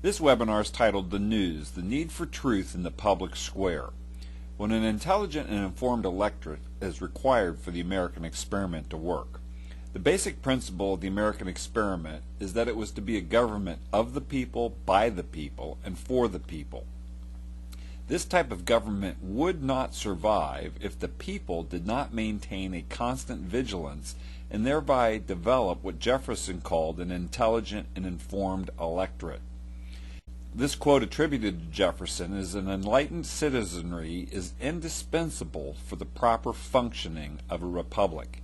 This webinar is titled The News, the Need for Truth in the Public Square. When an intelligent and informed electorate is required for the American experiment to work. The basic principle of the American experiment is that it was to be a government of the people, by the people, and for the people. This type of government would not survive if the people did not maintain a constant vigilance and thereby develop what Jefferson called an intelligent and informed electorate. This quote attributed to Jefferson is an enlightened citizenry is indispensable for the proper functioning of a republic.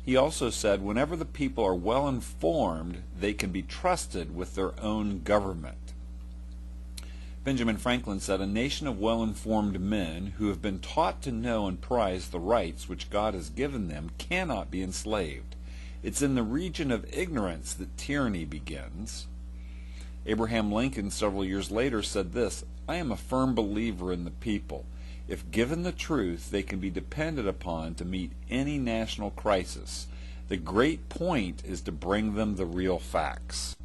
He also said whenever the people are well informed, they can be trusted with their own government. Benjamin Franklin said, "A nation of well-informed men who have been taught to know and prize the rights which God has given them cannot be enslaved. It's in the region of ignorance that tyranny begins." Abraham Lincoln several years later said this, "I am a firm believer in the people. If given the truth, they can be depended upon to meet any national crisis. The great point is to bring them the real facts."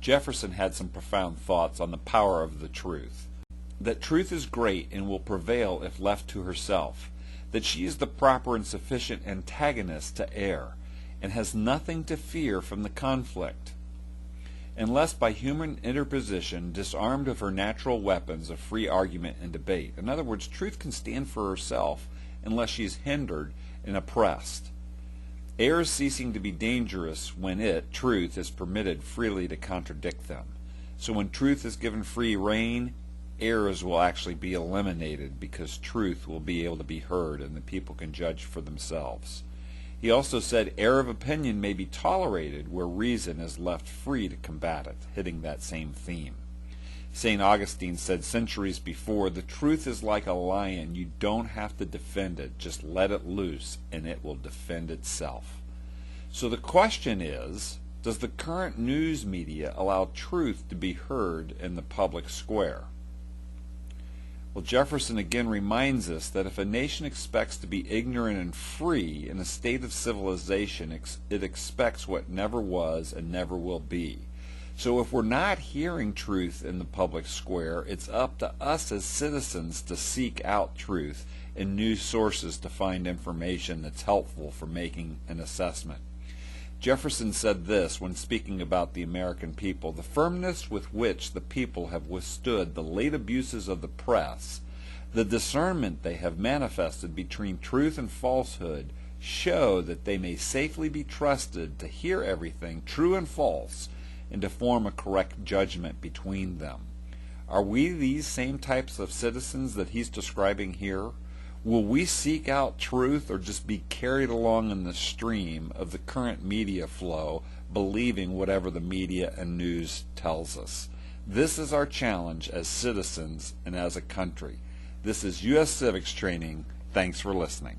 Jefferson had some profound thoughts on the power of the truth. That truth is great and will prevail if left to herself. That she is the proper and sufficient antagonist to err, and has nothing to fear from the conflict. Unless by human interposition, disarmed of her natural weapons of free argument and debate. In other words, truth can stand for herself unless she is hindered and oppressed. Errors ceasing to be dangerous when it, truth, is permitted freely to contradict them. So when truth is given free rein, errors will actually be eliminated because truth will be able to be heard and the people can judge for themselves. He also said error of opinion may be tolerated where reason is left free to combat it, hitting that same theme. St. Augustine said centuries before, "The truth is like a lion. You don't have to defend it. Just let it loose and it will defend itself." So the question is, does the current news media allow truth to be heard in the public square? Well, Jefferson again reminds us that if a nation expects to be ignorant and free in a state of civilization, it expects what never was and never will be. So if we're not hearing truth in the public square, it's up to us as citizens to seek out truth in news sources to find information that's helpful for making an assessment. Jefferson said this when speaking about the American people, "The firmness with which the people have withstood the late abuses of the press, the discernment they have manifested between truth and falsehood, show that they may safely be trusted to hear everything true and false and to form a correct judgment between them." Are we these same types of citizens that he's describing here? Will we seek out truth or just be carried along in the stream of the current media flow, believing whatever the media and news tells us? This is our challenge as citizens and as a country. This is U.S. Civics Training. Thanks for listening.